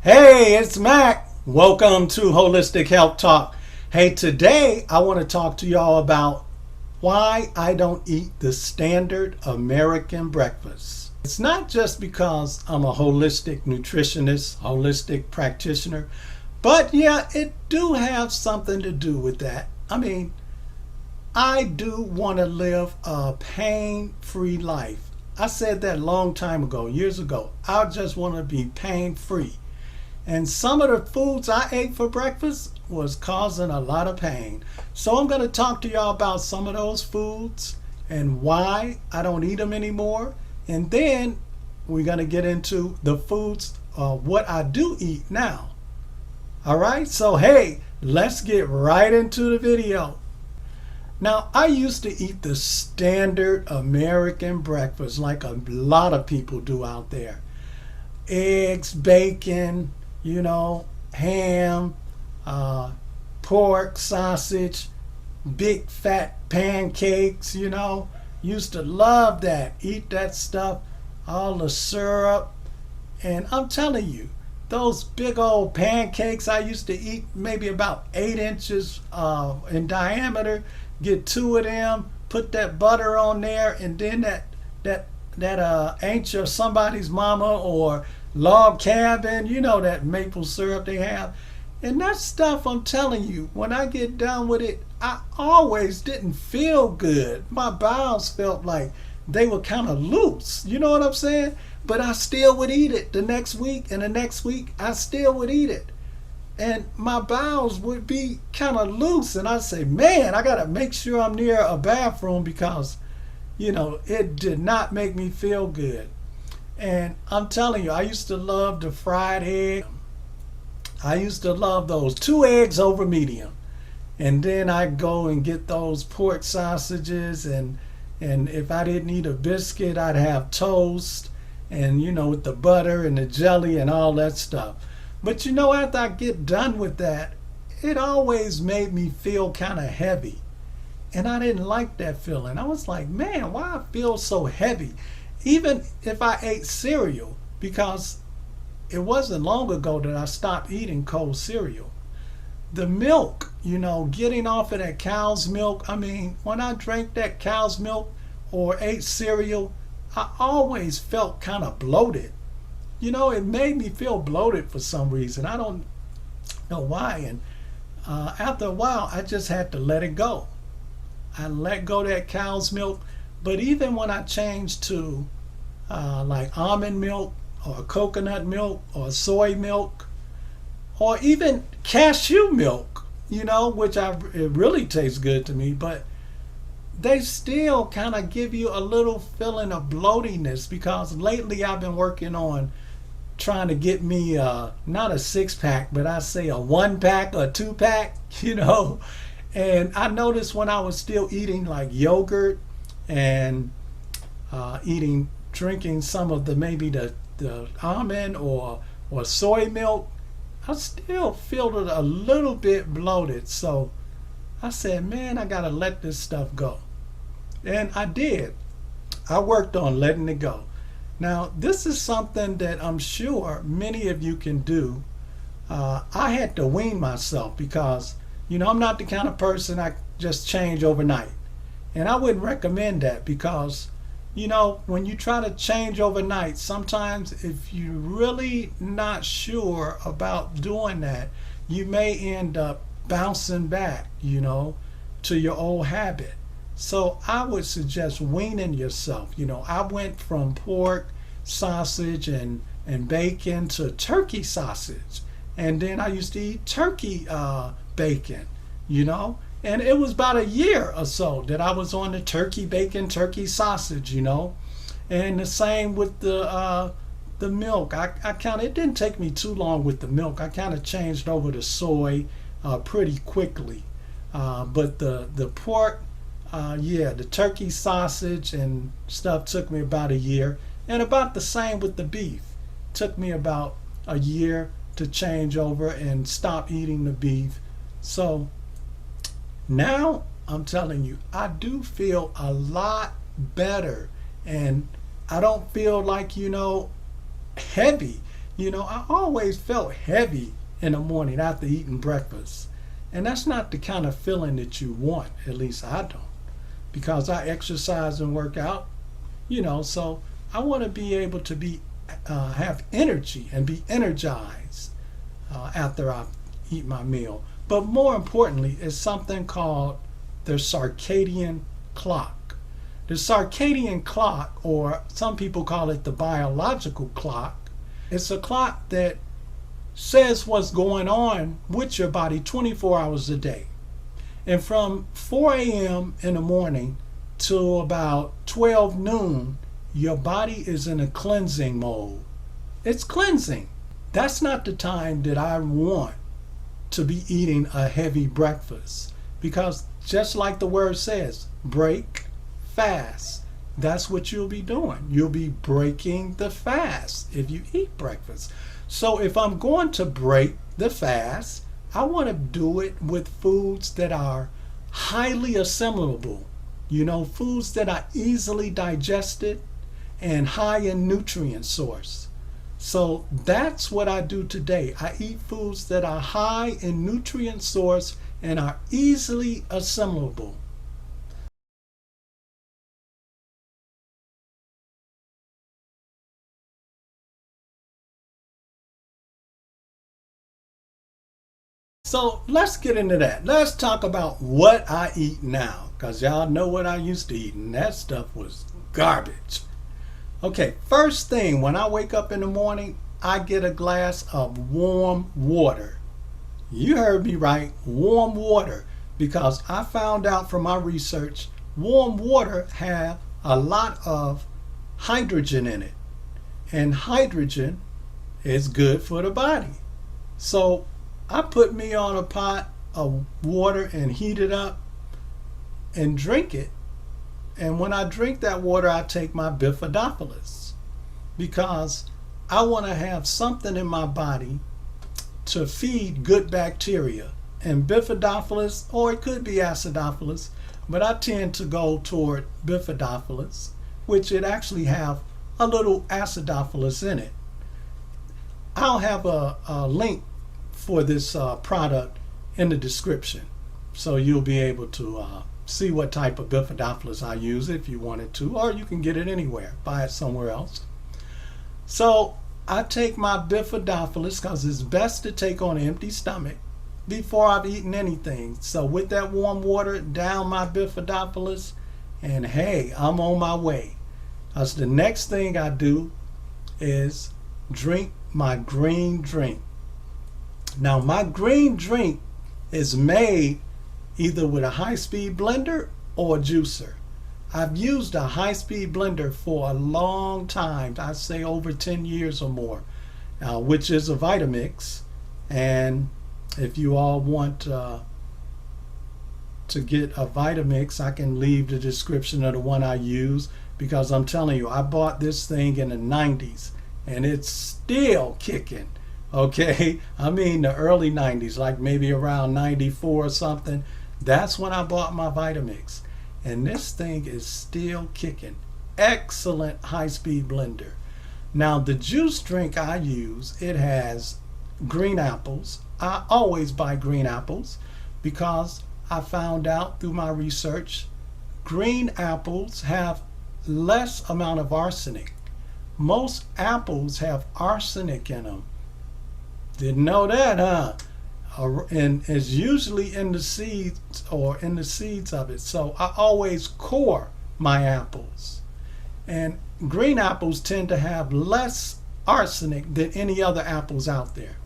Hey, it's Mac. Welcome to Holistic Health Talk. Hey, today I want to talk to y'all about why I don't eat the standard American breakfast. It's not just because I'm a holistic nutritionist, holistic practitioner, but yeah, it do have something to do with that. I do want to live a pain-free life. I said that a long time ago, years ago. I just want to be pain-free. And some of the foods I ate for breakfast was causing a lot of pain. So I'm going to talk to y'all about some of those foods and why I don't eat them anymore. And then we're going to get into the foods, what I do eat now. All right, so hey, let's get right into the video. Now, I used to eat the standard American breakfast like a lot of people do out there. Eggs, bacon, ham, pork, sausage, big fat pancakes, Used to love that. Eat that stuff, all the syrup. And I'm telling you, those big old pancakes I used to eat, maybe about 8 inches in diameter, get 2 of them, put that butter on there, and then that ain't your somebody's mama or log cabin, that maple syrup they have. And that stuff, I'm telling you, when I get done with it, I always didn't feel good. My bowels felt like they were kind of loose. You know what I'm saying? But I still would eat it the next week, and the next week I still would eat it. And my bowels would be kind of loose, and I'd say, man, I got to make sure I'm near a bathroom because, it did not make me feel good. And I'm telling you, I used to love the fried egg. I used to love those 2 eggs over medium. And then I'd go and get those pork sausages. And if I didn't eat a biscuit, I'd have toast. And, with the butter and the jelly and all that stuff. But, after I get done with that, it always made me feel kind of heavy. And I didn't like that feeling. I was like, man, why I feel so heavy? Even if I ate cereal, because it wasn't long ago that I stopped eating cold cereal. The milk, getting off of that cow's milk. When I drank that cow's milk or ate cereal, I always felt kind of bloated. It made me feel bloated for some reason. I don't know why. And after a while, I just had to let it go. I let go of that cow's milk. But even when I changed to like almond milk or coconut milk or soy milk or even cashew milk, which it really tastes good to me, but they still kind of give you a little feeling of bloatiness because lately I've been working on trying to get me not a 6-pack, but I say a 1-pack or 2-pack, And I noticed when I was still eating like yogurt and drinking some of the almond or soy milk, I still feel it a little bit bloated. So I said, man, I gotta let this stuff go. And I did. I worked on letting it go. Now, this is something that I'm sure many of you can do. I had to wean myself because, I'm not the kind of person I just change overnight. And I wouldn't recommend that because, when you try to change overnight, sometimes if you're really not sure about doing that, you may end up bouncing back, to your old habit. So I would suggest weaning yourself. I went from pork, sausage, and bacon to turkey sausage. And then I used to eat turkey bacon, And it was about a year or so that I was on the turkey bacon, turkey sausage, And the same with the milk. It didn't take me too long with the milk. I kind of changed over to soy pretty quickly. But the pork, the turkey sausage and stuff took me about a year. And about the same with the beef. Took me about a year to change over and stop eating the beef. So now I'm telling you, I do feel a lot better. And I don't feel like, heavy. I always felt heavy in the morning after eating breakfast. And that's not the kind of feeling that you want, at least I don't, because I exercise and work out, so I want to be able to have energy and be energized after I eat my meal. But more importantly, it's something called the circadian clock. The circadian clock, or some people call it the biological clock, it's a clock that says what's going on with your body 24 hours a day. And from 4 a.m. in the morning to about 12 noon, your body is in a cleansing mode. It's cleansing. That's not the time that I want to be eating a heavy breakfast, because just like the word says, break fast. That's what you'll be doing. You'll be breaking the fast if you eat breakfast. So if I'm going to break the fast, I want to do it with foods that are highly assimilable, foods that are easily digested and high in nutrient source. So that's what I do today. I eat foods that are high in nutrient source and are easily assimilable. So let's get into that. Let's talk about what I eat now, because y'all know what I used to eat, and that stuff was garbage. Okay, first thing, when I wake up in the morning, I get a glass of warm water. You heard me right, warm water, because I found out from my research, warm water have a lot of hydrogen in it, and hydrogen is good for the body. So I put me on a pot of water and heat it up and drink it. And when I drink that water, I take my Bifidophilus, because I want to have something in my body to feed good bacteria. And Bifidophilus, or it could be acidophilus, but I tend to go toward Bifidophilus, which it actually have a little acidophilus in it. I'll have a link for this product in the description, so you'll be able to see what type of Bifidophilus I use if you wanted to, or you can get it anywhere, buy it somewhere else. So I take my Bifidophilus because it's best to take on an empty stomach before I've eaten anything. So with that warm water, down my Bifidophilus, and hey, I'm on my way. Because the next thing I do is drink my green drink. Now my green drink is made either with a high-speed blender or a juicer. I've used a high-speed blender for a long time, I'd say over 10 years or more, which is a Vitamix. And if you all want to get a Vitamix, I can leave the description of the one I use, because I'm telling you, I bought this thing in the 90s and it's still kicking. Okay, I mean the early 90s, like maybe around 94 or something. That's when I bought my Vitamix. And this thing is still kicking. Excellent high-speed blender. Now the juice drink I use, it has green apples. I always buy green apples because I found out through my research, green apples have less amount of arsenic. Most apples have arsenic in them. Didn't know that, huh? And it's usually in the seeds of it. So I always core my apples. And green apples tend to have less arsenic than any other apples out there.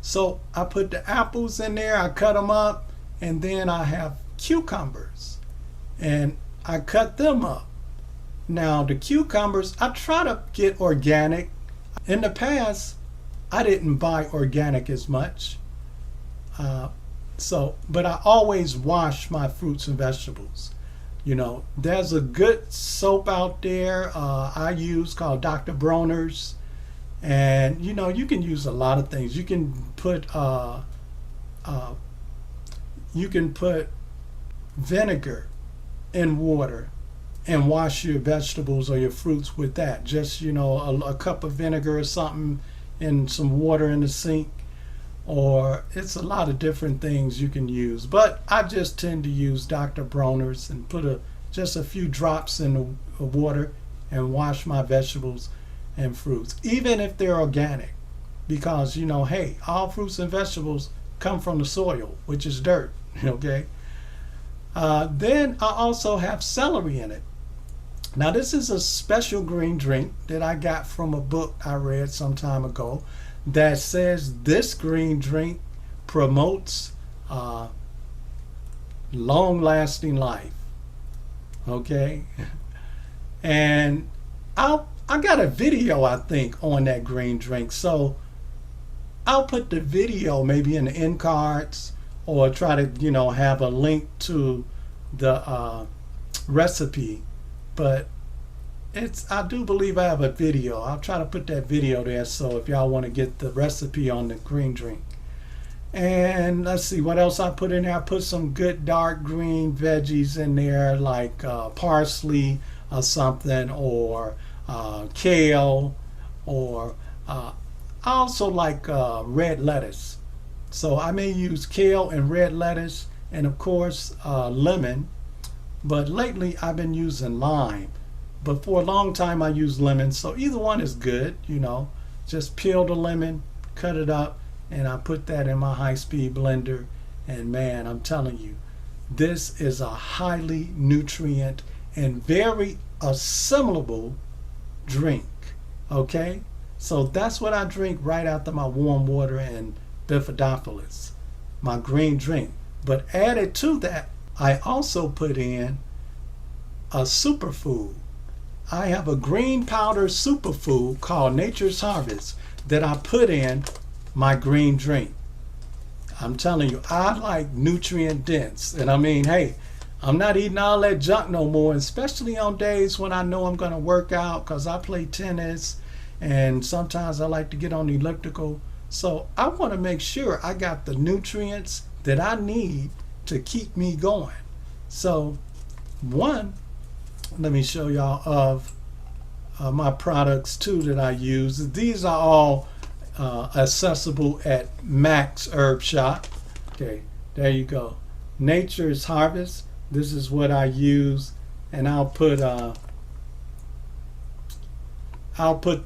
So I put the apples in there, I cut them up, and then I have cucumbers. And I cut them up. Now the cucumbers, I try to get organic. In the past, I didn't buy organic as much, but I always wash my fruits and vegetables. There's a good soap out there I use called Dr. Bronner's, and you can use a lot of things. You can put vinegar in water and wash your vegetables or your fruits with that. Just, a cup of vinegar or something and some water in the sink. Or it's a lot of different things you can use. But I just tend to use Dr. Bronner's and put just a few drops in the water and wash my vegetables and fruits, even if they're organic. Because, hey, all fruits and vegetables come from the soil, which is dirt, okay? Then I also have celery in it. Now, this is a special green drink that I got from a book I read some time ago that says this green drink promotes long-lasting life. Okay? And I got a video, I think, on that green drink. So I'll put the video maybe in the end cards, or try to, have a link to the recipe. But I do believe I have a video. I'll try to put that video there, so if y'all want to get the recipe on the green drink. And let's see what else I put in there. I put some good dark green veggies in there, like parsley or something, or kale, or I also like red lettuce. So I may use kale and red lettuce, and of course lemon. But lately I've been using lime. But for a long time I used lemon. So either one is good, Just peel the lemon, cut it up, and I put that in my high-speed blender. And man, I'm telling you, this is a highly nutrient and very assimilable drink. Okay? So that's what I drink right after my warm water and Bifidophilus, my green drink. But added to that, I also put in a superfood. I have a green powder superfood called Nature's Harvest that I put in my green drink. I'm telling you, I like nutrient dense. And I mean, hey, I'm not eating all that junk no more, especially on days when I know I'm going to work out, because I play tennis and sometimes I like to get on the elliptical. So I want to make sure I got the nutrients that I need to keep me going. So let me show y'all of my products too that I use. These are all accessible at Mac's Herb Shop. Okay, there you go. Nature's Harvest. This is what I use, and I'll put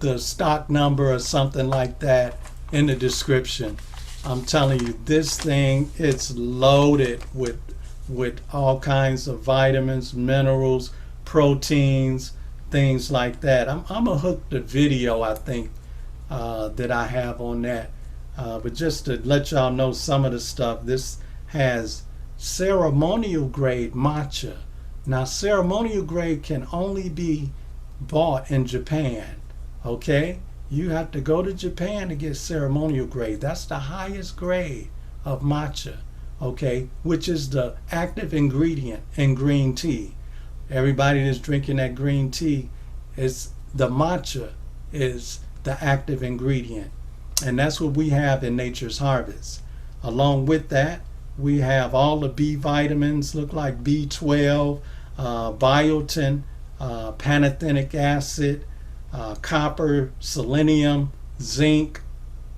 the stock number or something like that in the description. I'm telling you, this thing, it's loaded with all kinds of vitamins, minerals, proteins, things like that. I'm gonna hook the video, I think, that I have on that. But just to let y'all know some of the stuff, this has ceremonial grade matcha. Now, ceremonial grade can only be bought in Japan. Okay? You have to go to Japan to get ceremonial grade. That's the highest grade of matcha. Okay? Which is the active ingredient in green tea. Everybody that's drinking that green tea, the matcha is the active ingredient. And that's what we have in Nature's Harvest. Along with that, we have all the B vitamins, look like B12, biotin, pantothenic acid, copper, selenium, zinc,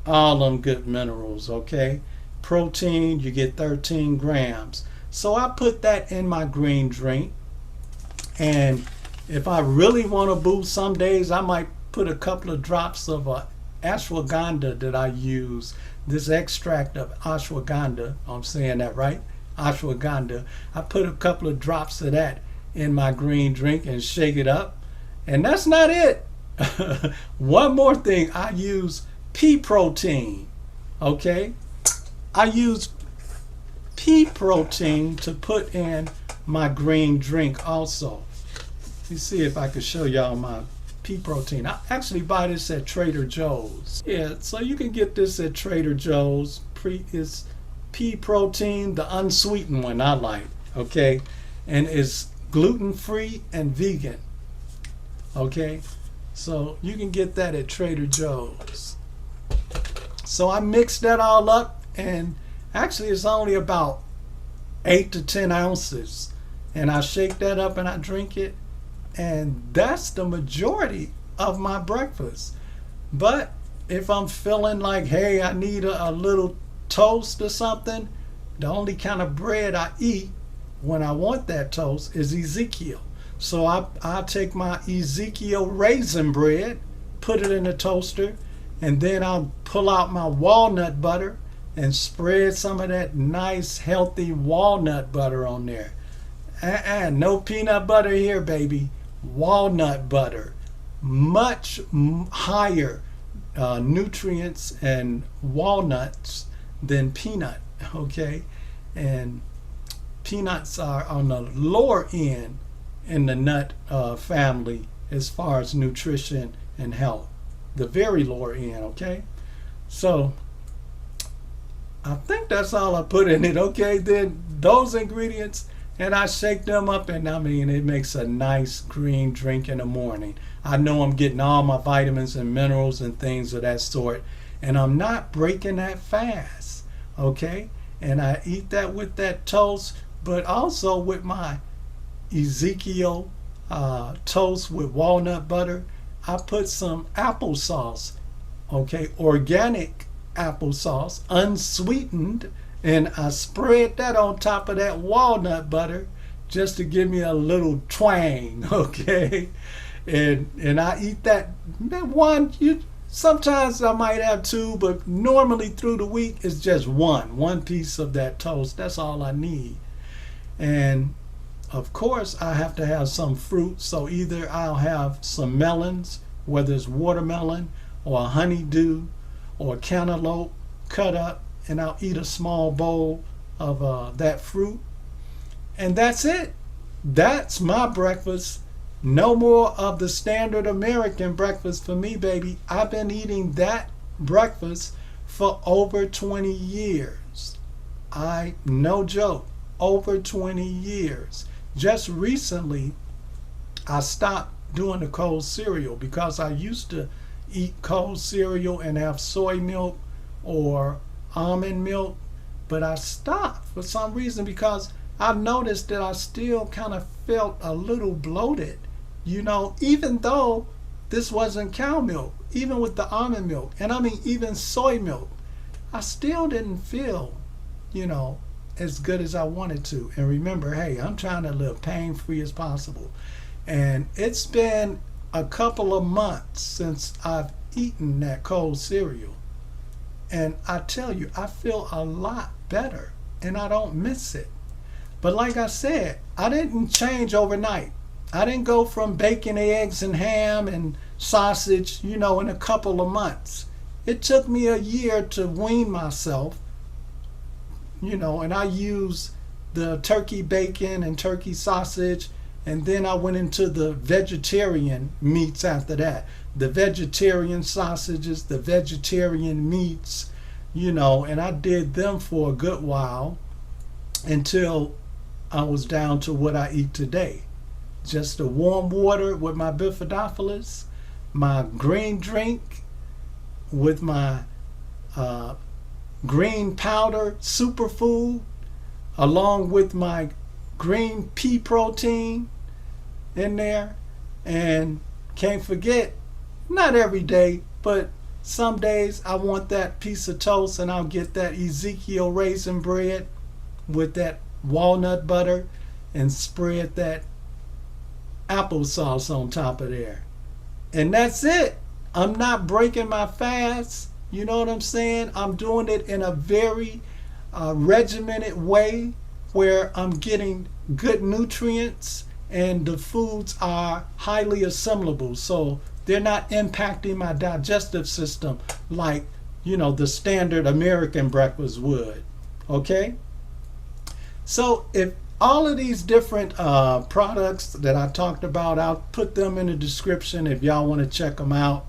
all them good minerals, okay? Protein, you get 13 grams. So I put that in my green drink. And if I really want to boost, some days I might put a couple of drops of ashwagandha that I use. This extract of ashwagandha, I'm saying that right? Ashwagandha. I put a couple of drops of that in my green drink and shake it up. And that's not it. One more thing, I use pea protein. Okay? I use pea protein to put in my green drink also. Let me see if I can show y'all my pea protein. I actually buy this at Trader Joe's. Yeah, so you can get this at Trader Joe's. It's pea protein, the unsweetened one I like, okay? And it's gluten-free and vegan, okay? So you can get that at Trader Joe's. So I mixed that all up, and actually it's only about 8 to 10 ounces. And I shake that up and I drink it. And that's the majority of my breakfast. But if I'm feeling like, hey, I need a little toast or something, the only kind of bread I eat when I want that toast is Ezekiel. So I take my Ezekiel raisin bread, put it in the toaster, and then I'll pull out my walnut butter and spread some of that nice, healthy walnut butter on there. No peanut butter here, baby. Walnut butter. Much higher nutrients and walnuts than peanut, okay? And peanuts are on the lower end in the nut family as far as nutrition and health. The very lower end, okay? So I think that's all I put in it, okay? Then those ingredients, and I shake them up, and I mean, it makes a nice green drink in the morning. I know I'm getting all my vitamins and minerals and things of that sort, and I'm not breaking that fast, okay? And I eat that with that toast, but also with my Ezekiel toast with walnut butter. I put some applesauce, okay, organic applesauce, unsweetened, and I spread that on top of that walnut butter just to give me a little twang, okay? And I eat that one. Sometimes I might have two, but normally through the week it's just one piece of that toast. That's all I need. And of course I have to have some fruit, so either I'll have some melons, whether it's watermelon or a honeydew or cantaloupe cut up, and I'll eat a small bowl of that fruit. And that's it. That's my breakfast. No more of the standard American breakfast for me, baby. I've been eating that breakfast for over 20 years. No joke, over 20 years. Just recently, I stopped doing the cold cereal because I used to eat cold cereal and have soy milk or almond milk, but I stopped for some reason because I noticed that I still kind of felt a little bloated, even though this wasn't cow milk, even with the almond milk, and I mean even soy milk, I still didn't feel, as good as I wanted to. And remember, hey, I'm trying to live pain-free as possible. And it's been a couple of months since I've eaten that cold cereal. And I tell you, I feel a lot better and I don't miss it. But like I said, I didn't change overnight. I didn't go from bacon, eggs, and ham and sausage, in a couple of months. It took me a year to wean myself, and I used the turkey bacon and turkey sausage, and then I went into the vegetarian meats after that. The vegetarian sausages, the vegetarian meats, and I did them for a good while until I was down to what I eat today. Just the warm water with my Bifidophilus, my green drink with my green powder superfood, along with my green pea protein in there. And can't forget, not every day, but some days I want that piece of toast and I'll get that Ezekiel raisin bread with that walnut butter and spread that applesauce on top of there. And that's it. I'm not breaking my fast. You know what I'm saying? I'm doing it in a very regimented way where I'm getting good nutrients and the foods are highly assimilable. So they're not impacting my digestive system like, the standard American breakfast would. Okay? So if all of these different products that I talked about, I'll put them in the description if y'all want to check them out.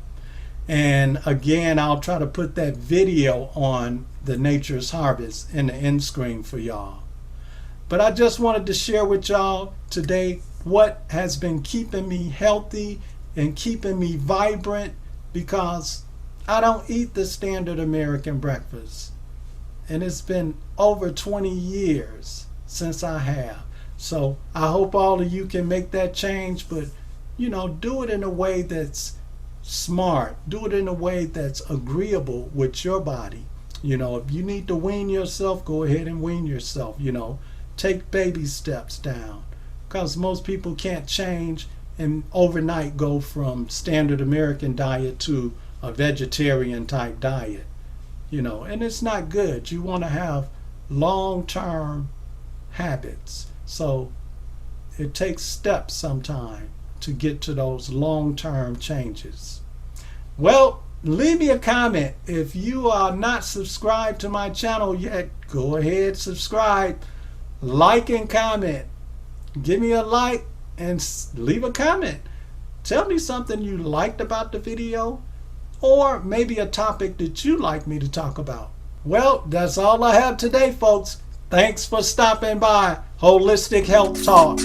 And again, I'll try to put that video on the Nature's Harvest in the end screen for y'all. But I just wanted to share with y'all today what has been keeping me healthy and keeping me vibrant, because I don't eat the standard American breakfast. And it's been over 20 years since I have. So I hope all of you can make that change, but Do it in a way that's smart. Do it in a way that's agreeable with your body. If you need to wean yourself, go ahead and wean yourself. Take baby steps down, because most people can't change and overnight go from standard American diet to a vegetarian type diet. And it's not good. You want to have long-term habits. So it takes steps sometime to get to those long-term changes. Well, leave me a comment. If you are not subscribed to my channel yet, go ahead, subscribe, like and comment. Give me a like and leave a comment. Tell me something you liked about the video, or maybe a topic that you'd like me to talk about. Well, that's all I have today, folks. Thanks for stopping by Holistic Health Talk.